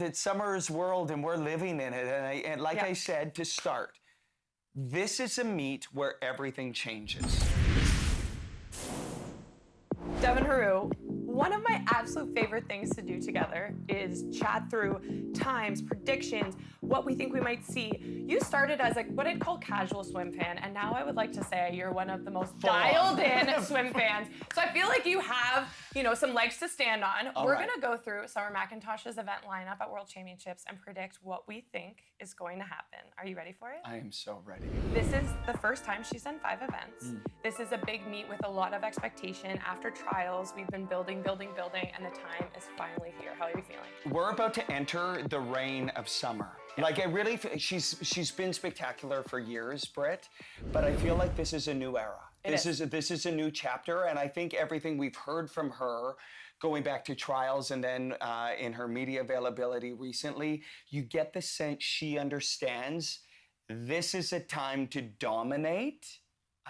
it's Summer's world and we're living in it. And like I said, to start, this is a meet where everything changes. Devin, Heroux, one of my absolute favorite things to do together is chat through times, predictions, what we think we might see. You started as what I'd call casual swim fan, and now I would like to say you're one of the most dialed in swim fans. So I feel like you have, some legs to stand on. We're gonna go through Summer McIntosh's event lineup at World Championships and predict what we think is going to happen. Are you ready for it? I am so ready. This is the first time she's done 5 events. This is a big meet with a lot of expectation. After trials, we've been building, and the time is finally here. How are you feeling? We're about to enter the reign of Summer. She's been spectacular for years, Britt, but I feel like this is a new era. This is a new chapter, and I think everything we've heard from her, going back to trials and then in her media availability recently, you get the sense she understands this is a time to dominate.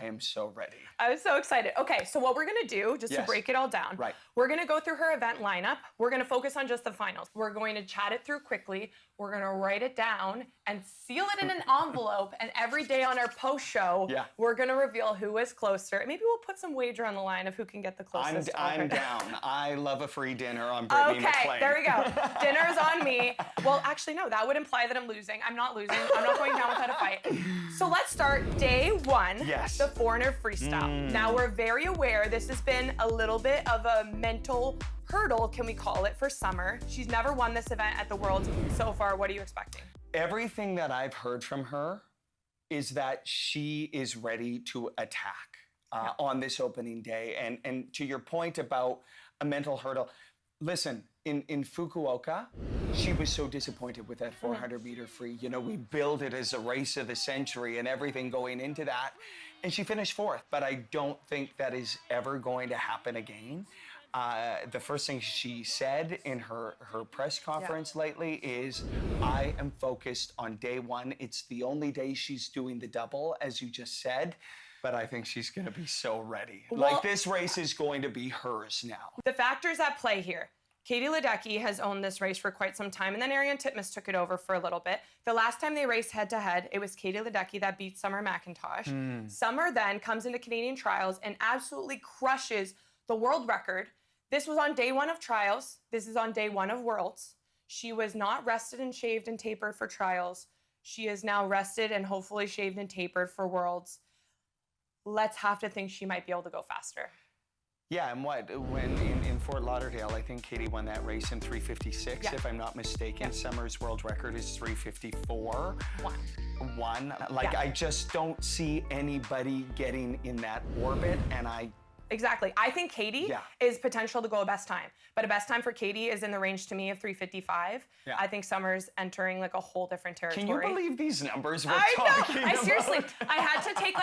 I am so ready. I'm so excited. Okay, so what we're gonna do, just to break it all down, we're gonna go through her event lineup. We're gonna focus on just the finals. We're going to chat it through quickly. We're gonna write it down and seal it in an envelope. And every day on our post show, we're gonna reveal who is closer. And maybe we'll put some wager on the line of who can get the closest. I'm down. I love a free dinner on Brittany MacLean. Okay, there we go. Dinner's on me. Well, actually, no, that would imply that I'm losing. I'm not losing. I'm not going down without a fight. So let's start day 1. Yes. The foreigner freestyle. Now we're very aware this has been a little bit of a mental hurdle, can we call it, for Summer. She's never won this event at the Worlds so far. What are you expecting? Everything that I've heard from her is that she is ready to attack on this opening day. And to your point about a mental hurdle, listen, in Fukuoka, she was so disappointed with that 400-meter free. We billed it as a race of the century and everything going into that. And she finished 4th, but I don't think that is ever going to happen again. The first thing she said in her press conference lately is, I am focused on day 1. It's the only day she's doing the double, as you just said. But I think she's going to be so ready. Well, this race is going to be hers now. The factors at play here. Katie Ledecky has owned this race for quite some time, and then Ariane Titmus took it over for a little bit. The last time they raced head-to-head, it was Katie Ledecky that beat Summer McIntosh. Summer then comes into Canadian trials and absolutely crushes the world record. This was on day 1 of trials. This is on day 1 of Worlds. She was not rested and shaved and tapered for trials. She is now rested and hopefully shaved and tapered for Worlds. Let's have to think she might be able to go faster. Yeah, and when in Fort Lauderdale, I think Katie won that race in 3:56, if I'm not mistaken. Summer's world record is 3:54. One. I just don't see anybody getting in that orbit, and Exactly. I think Katie is potential to go a best time. But a best time for Katie is in the range to me of 3:55. I think Summer's entering a whole different territory. Can you believe these numbers we're talking about? I seriously, I had to take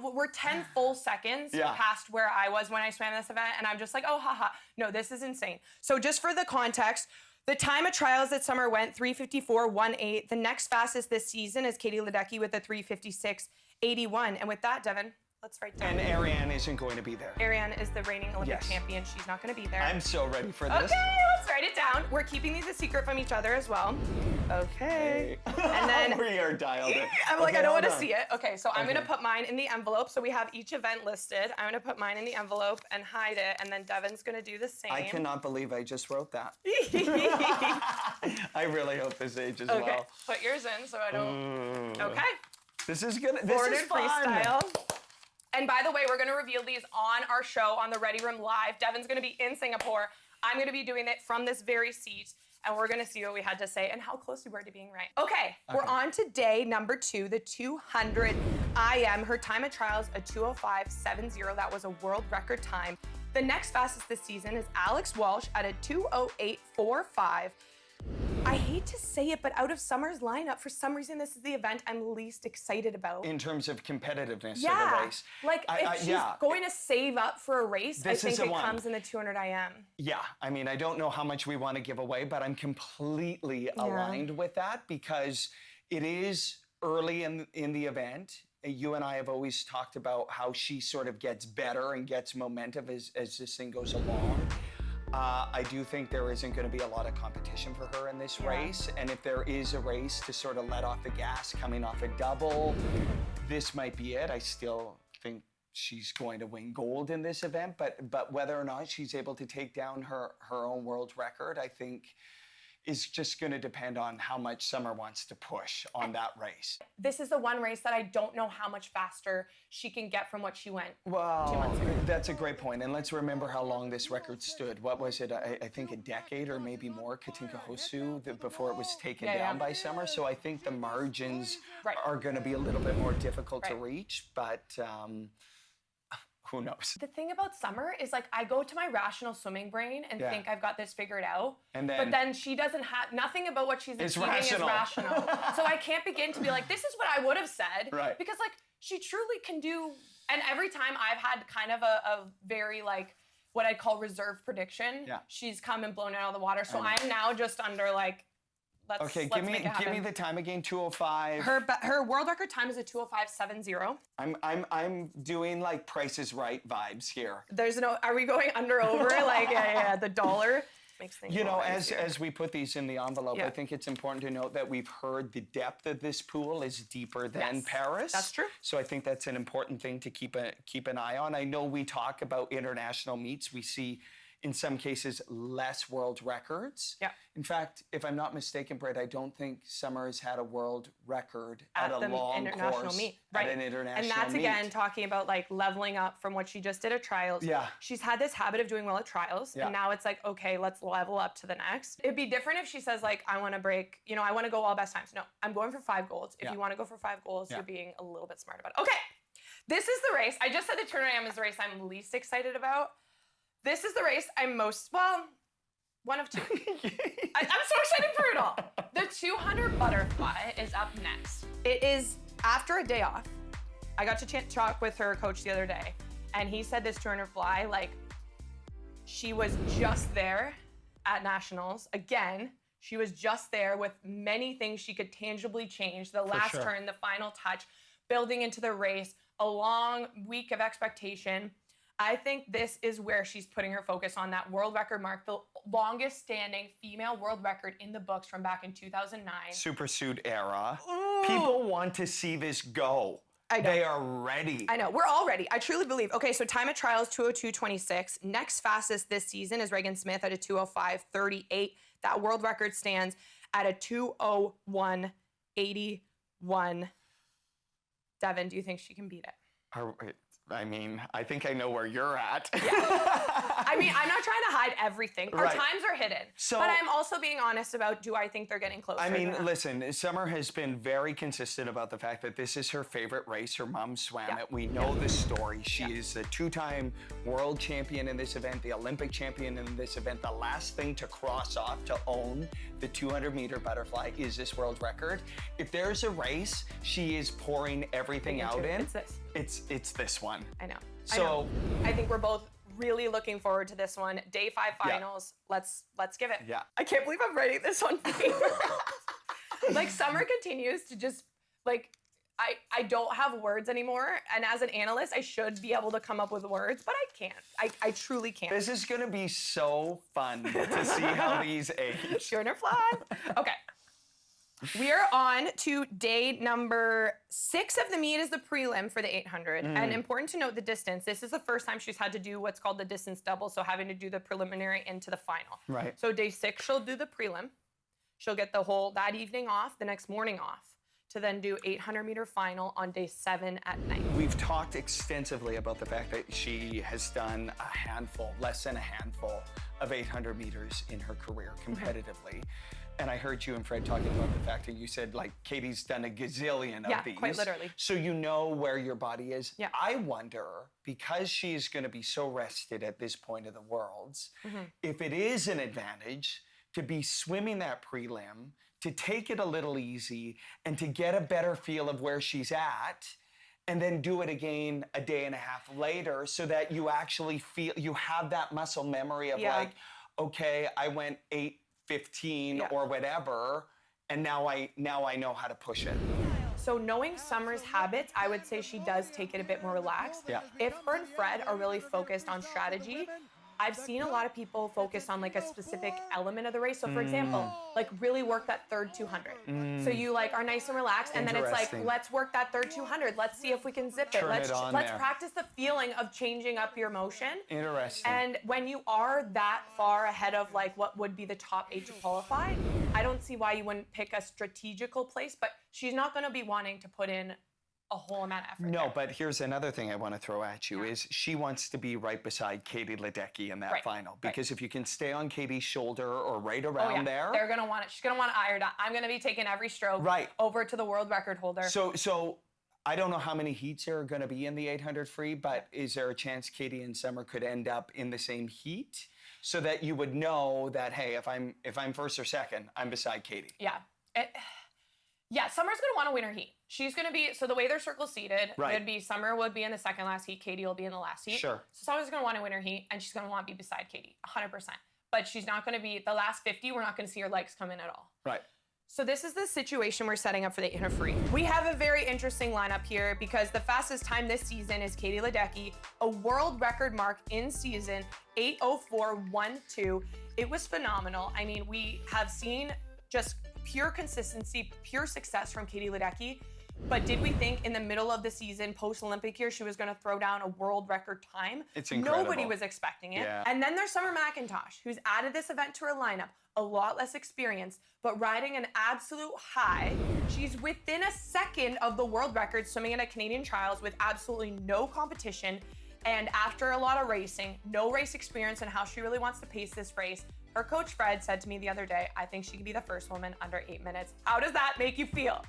we're 10 full seconds past where I was when I swam this event, and I'm just like, oh, haha. No, this is insane. So just for the context, the time of trials that Summer went, 3:54.18. The next fastest this season is Katie Ledecky with a 3:56.81. And with that, Devin, let's write down. And Ariane isn't going to be there. Ariane is the reigning Olympic champion. She's not going to be there. I'm so ready for this. Okay, let's write it down. We're keeping these a secret from each other as well. Okay. And then we are dialed in. I'm I don't want to see it. Okay, so I'm going to put mine in the envelope. So we have each event listed. I'm going to put mine in the envelope and hide it. And then Devin's going to do the same. I cannot believe I just wrote that. I really hope this ages well. Okay, put yours in so I don't. Okay. This is good. This is fun. Freestyle. And by the way, we're going to reveal these on our show on the Ready Room Live. Devin's going to be in Singapore. I'm going to be doing it from this very seat. And we're going to see what we had to say and how close we were to being right. Okay, we're on to day number 2, the 200 IM. Her time at trials, a 2:05.70. That was a world record time. The next fastest this season is Alex Walsh at a 2:08.45. I hate to say it, but out of Summer's lineup, for some reason, this is the event I'm least excited about. In terms of competitiveness of the race. If she's going to save up for a race, I think it comes in the 200 IM. Yeah, I don't know how much we want to give away, but I'm completely aligned with that because it is early in the event. You and I have always talked about how she sort of gets better and gets momentum as this thing goes along. I do think there isn't going to be a lot of competition for her in this race. And if there is a race to sort of let off the gas coming off a double, this might be it. I still think she's going to win gold in this event, but whether or not she's able to take down her own world record, I think is just going to depend on how much Summer wants to push on that race. This is the one race that I don't know how much faster she can get from what she went 2 Well, months ago. that's a great point. And let's remember how long this record stood. What was it? I think a decade or maybe more, Katinka Hosszu, before it was taken down by Summer. So I think the margins are going to be a little bit more difficult to reach, but who knows? The thing about Summer is, like, I go to my rational swimming brain and think I've got this figured out. But then she doesn't have, nothing about what she's achieving is rational. So I can't begin to be like, this is what I would have said. Because, like, she truly can do, and every time I've had kind of a very, like, what I'd call reserve prediction, she's come and blown it out of the water. So I'm now just under, like, let's give me the time again. 2:05. Her world record time is a 2:05.70. I'm doing like Price is Right vibes here. There's no. Are we going under over like the dollar? Makes things. You know, as we put these in the envelope, I think it's important to note that we've heard the depth of this pool is deeper than Paris. That's true. So I think that's an important thing to keep an eye on. I know we talk about international meets. We see, in some cases, less world records. In fact, if I'm not mistaken, Britt, I don't think Summer has had a world record at a long international meet. At an international meet. And that's, again, talking about, like, leveling up from what she just did at trials. She's had this habit of doing well at trials, and now it's like, okay, let's level up to the next. It'd be different if she says, like, I want to break, you know, I want to go all best times. No, I'm going for 5 golds. If you want to go for 5 golds, you're being a little bit smart about it. Okay, this is the race. I just said the turnaround is the race I'm least excited about. This is the race I'm most, well, one of two. I'm so excited for it all. The 200 butterfly is up next. It is after a day off. I got to talk with her coach the other day, and he said this 200 fly, like, she was just there at nationals. Again, she was just there with many things she could tangibly change. The last turn, the final touch, building into the race, a long week of expectation. I think this is where she's putting her focus on that world record mark, the longest standing female world record in the books from back in 2009. Supersuit era. People want to see this go. I know. They are ready. I know. We're all ready. I truly believe. Okay, so time at trials, 2:02.26. Next fastest this season is Regan Smith at a 2:05.38. That world record stands at a 2:01.81. Devin, do you think she can beat it? I mean, I think I know where you're at. I mean, I'm not trying to hide everything. Our times are hidden. But I'm also being honest about, do I think they're getting closer? I mean, listen, Summer has been very consistent about the fact that this is her favorite race. Her mom swam it. We know the story. She is a 2-time world champion in this event, the Olympic champion in this event. The last thing to cross off to own the 200-meter butterfly is this world record. If there's a race she is pouring everything out in, it's this. It's this one. I know. So I think we're both really looking forward to this one. Day 5 finals. Let's give it. I can't believe I'm writing this on paper. Like, Summer continues to just, like, I don't have words anymore. And as an analyst, I should be able to come up with words, but I can't. I truly can't. This is going to be so fun to see how these age. Schooner fly. Okay. We are on to day number 6 of the meet is the prelim for the 800. And important to note the distance. This is the first time she's had to do what's called the distance double, so having to do the preliminary into the final. So day 6, she'll do the prelim. She'll get the whole, that evening off, the next morning off, to then do 800-meter final on day 7 at night. We've talked extensively about the fact that she has done a handful, less than a handful, of 800 meters in her career competitively. And I heard you and Fred talking about the fact that you said, like, Katie's done a gazillion of these. Yeah, quite literally. So you know where your body is. I wonder, because she's going to be so rested at this point of the Worlds, if it is an advantage to be swimming that prelim, to take it a little easy, and to get a better feel of where she's at, and then do it again a day and a half later, so that you actually feel, you have that muscle memory of like, okay, I went 8:15 or whatever, and now I know how to push it. So knowing Summer's habits, I would say she does take it a bit more relaxed. If her and Fred are really focused on strategy, I've seen a lot of people focus on like a specific element of the race. So for example, like really work that third 200. So you like are nice and relaxed, and then it's like, let's work that third 200. Let's see if we can zip it. Let's practice the feeling of changing up your motion. Interesting. And when you are that far ahead of like what would be the top 8 to qualify, I don't see why you wouldn't pick a strategical place, but she's not going to be wanting to put in a whole amount of effort. No, there. but here's another thing I want to throw at you is she wants to be right beside Katie Ledecky in that final. Because if you can stay on Katie's shoulder or right around there. They're going to want it. She's going to want to eye her down. I'm going to be taking every stroke over to the world record holder. So I don't know how many heats are going to be in the 800 free, but is there a chance Katie and Summer could end up in the same heat so that you would know that, hey, if I'm first or second, I'm beside Katie? Yeah. Summer's going to want to win her heat. She's going to be, so the way they're circle seated, it'd be Summer would be in the second last heat, Katie will be in the last heat. Sure. So Summer's going to want to win her heat, and she's going to want to be beside Katie, 100%. But she's not going to be, the last 50, we're not going to see her legs come in at all. Right. So this is the situation we're setting up for the 800 free. We have a very interesting lineup here because the fastest time this season is Katie Ledecky, a world record mark in season, 8:04.12. It was phenomenal. I mean, we have seen just pure consistency, pure success from Katie Ledecky. But did we think in the middle of the season, post-Olympic year, she was going to throw down a world record time? It's incredible. Nobody was expecting it. Yeah. And then there's Summer McIntosh, who's added this event to her lineup, a lot less experience, but riding an absolute high. She's within a second of the world record swimming at a Canadian trials with absolutely no competition. And after a lot of racing, no race experience and how she really wants to pace this race, her coach Fred said to me the other day, I think she could be the first woman under 8 minutes. How does that make you feel?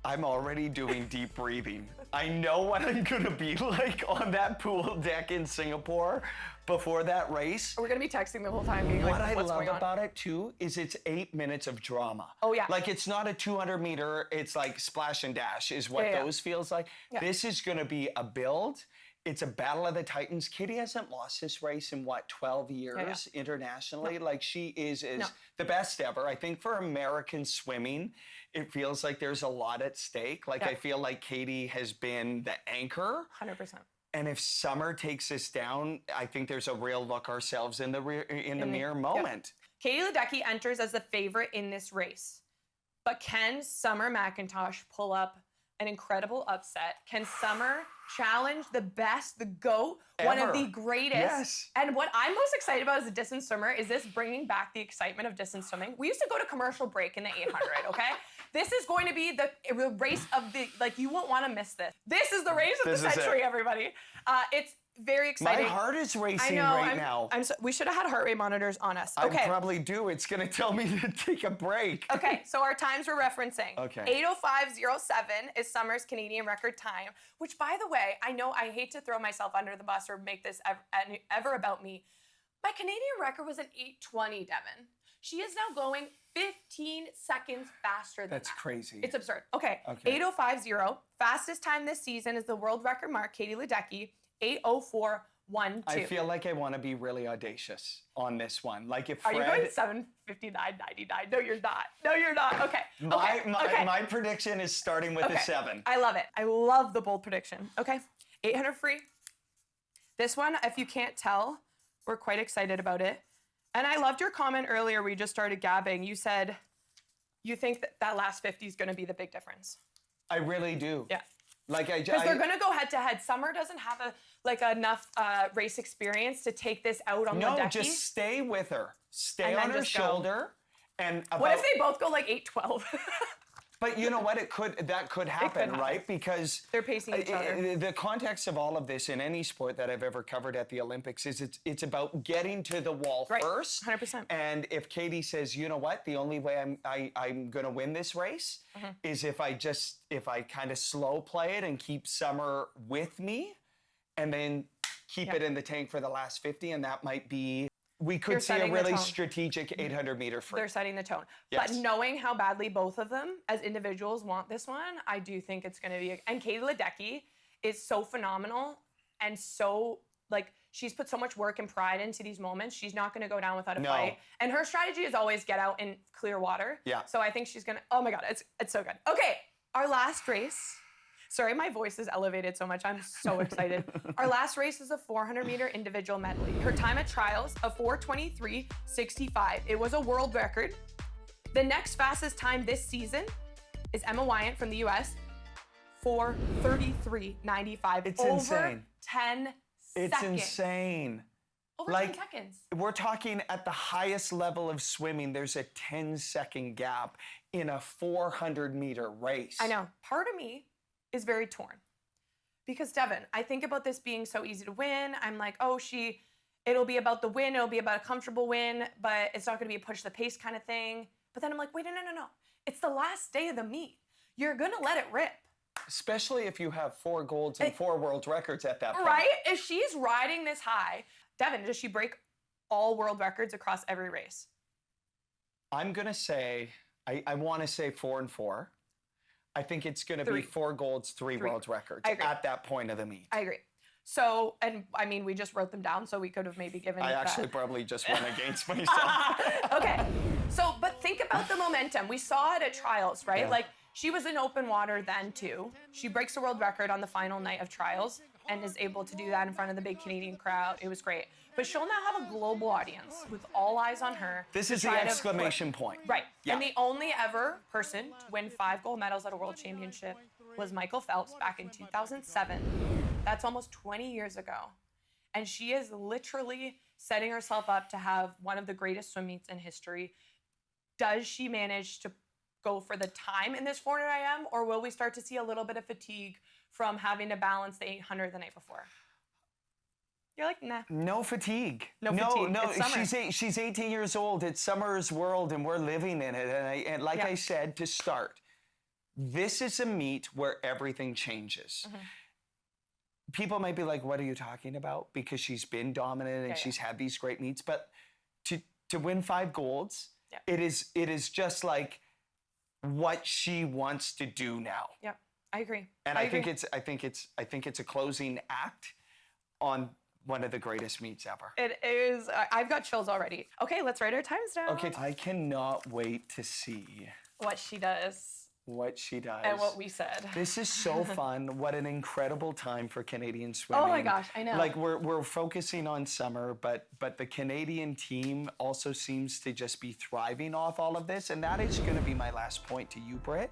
I'm already doing deep breathing. I know what I'm gonna be like on that pool deck in Singapore before that race. We're gonna be texting the whole time being like, what I what's love going on? about it too is it's 8 minutes of drama. Oh yeah. Like it's not a 200 meter, it's like splash and dash is what those feels like. Yeah. This is gonna be a build. It's a battle of the titans. Katie hasn't lost this race in what, 12 years internationally? Like she is the best ever. I think for American swimming, it feels like there's a lot at stake. Like I feel like Katie has been the anchor. 100%. And if Summer takes this down, I think there's a real look ourselves in the mirror moment. Katie Ledecky enters as the favorite in this race. But can Summer McIntosh pull up an incredible upset? Can Summer challenge the best, the GOAT, one of the greatest? Yes. And what I'm most excited about as a distance swimmer is this bringing back the excitement of distance swimming. We used to go to commercial break in the 800, okay? This is going to be the race of the, like, you won't want to miss this. This is the race of the century, everybody. It's very exciting. My heart is racing now. We should have had heart rate monitors on us. Okay. I probably do. It's going to tell me to take a break. Okay, so our times we're referencing. Okay. 8:05.07 is Summer's Canadian record time, which, by the way, I know I hate to throw myself under the bus or make this ever about me. My Canadian record was an 8:20, Devin. She is now going 15 seconds faster than that. That's crazy. It's absurd. Okay. 8:05.0. Fastest time this season is the world record mark, Katie Ledecky, 8:04.12. I feel like I want to be really audacious on this one. Like if Are Fred... you going 7:59.99? No, you're not. No, you're not. Okay. My prediction is starting with a 7. I love it. I love the bold prediction. Okay. 800 free. This one, if you can't tell, we're quite excited about it. And I loved your comment earlier. We just started gabbing. You said you think that last 50 is going to be the big difference. I really do. Yeah. Like because they're going to go head to head. Summer doesn't have enough race experience to take this out on Ledecky. No, just stay with her. Stay on her shoulder. And what if they both go like 8:12? But you know what? That could happen, right? Because they're pacing each other. The context of all of this in any sport that I've ever covered at the Olympics is it's about getting to the wall first. 100%. And if Katie says, you know what, the only way I'm going to win this race is if I kind of slow play it and keep Summer with me, and then keep it in the tank for the last 50, and that might be. We could see a really strategic 800 meter free. They're setting the tone. Yes. But knowing how badly both of them as individuals want this one, I do think it's going to be. And Katie Ledecky is so phenomenal and so, like, she's put so much work and pride into these moments. She's not going to go down without a fight. And her strategy is always get out in clear water. Yeah. So I think she's going to, oh my God, it's so good. Okay, our last race. Sorry, my voice is elevated so much. I'm so excited. Our last race is a 400-meter individual medley. Her time at trials, a 4:23.65. It was a world record. The next fastest time this season is Emma Wyant from the US, 4:33.95. It's over insane. 10 It's seconds. insane. Over Like, 10 seconds. We're talking at the highest level of swimming, there's a 10-second gap in a 400-meter race. I know. Part of me is very torn. Because Devin, I think about this being so easy to win. I'm like, oh, it'll be about the win, it'll be about a comfortable win, but it's not gonna be a push the pace kind of thing. But then I'm like, wait, no. It's the last day of the meet. You're gonna let it rip. Especially if you have 4 golds and 4 world records at that point. Right? If she's riding this high, Devin, does she break all world records across every race? I'm gonna say, I wanna say 4 and 4. I think it's gonna be 3. 4 golds, 3 world records I agree. at that point of the meet. I agree. So, and I mean, we just wrote them down, so we could have maybe given I that. actually probably just went against myself. Okay. So, but think about the momentum. We saw it at trials, right? Yeah. Like, she was in open water then too. She breaks the world record on the final night of trials and is able to do that in front of the big Canadian crowd. It was great. But she'll now have a global audience with all eyes on her. This to is the try to exclamation point. Right. Yeah. And the only ever person to win 5 gold medals at a world championship was Michael Phelps back in 2007. That's almost 20 years ago. And she is literally setting herself up to have one of the greatest swim meets in history. Does she manage to go for the time in this 400 IM, or will we start to see a little bit of fatigue from having to balance the 800 the night before? You're like, nah. No fatigue. No fatigue. No, It's summer. she's 18 years old. It's summer's world, and we're living in it. And like Yeah. I said to start, this is a meet where everything changes. Mm-hmm. People might be like, what are you talking about? Because she's been dominant and Yeah. she's had these great meets. But to win 5 golds, Yeah. it is just like what she wants to do now. Yeah, I agree. And I I think agree. it's a closing act on one of the greatest meets ever. It is. I've got chills already. Okay, let's write our times down. Okay, I cannot wait to see What she does what she does. and what we said. This is so fun. What an incredible time for Canadian swimming. Oh my gosh, I know. Like we're focusing on summer, but the Canadian team also seems to just be thriving off all of this. And that is gonna be my last point to you, Britt.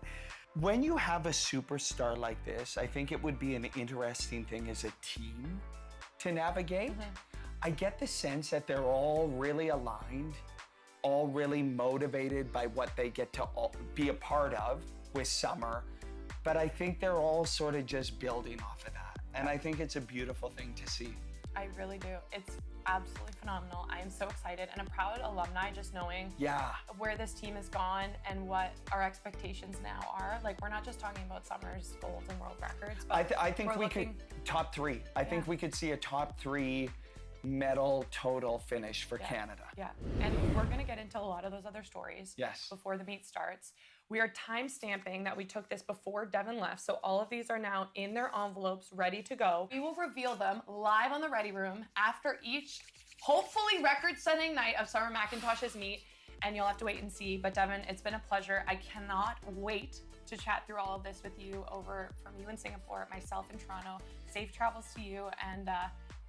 When you have a superstar like this, I think it would be an interesting thing as a team to navigate. I get the sense that they're all really aligned, all really motivated by what they get to be a part of with summer, but I think they're all sort of just building off of that. And I think it's a beautiful thing to see. I really do. It's absolutely phenomenal. I am so excited, and I'm proud alumni just knowing Yeah. where this team has gone and what our expectations now are. Like, we're not just talking about summer's golds and world records, but I think we're we looking, could top 3. I think we could see a top 3 medal total finish for Canada. Yeah, and we're gonna get into a lot of those other stories Yes. before the meet starts. We are time stamping that we took this before Devin left, so all of these are now in their envelopes, ready to go. We will reveal them live on the Ready Room after each, hopefully record-setting night of Summer McIntosh's meet, and you'll have to wait and see. But Devin, it's been a pleasure. I cannot wait to chat through all of this with you over from you in Singapore, myself in Toronto. Safe travels to you, and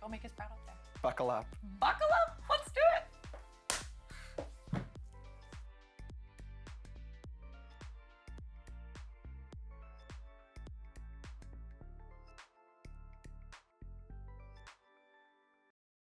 go make us proud out there. Buckle up. Buckle up!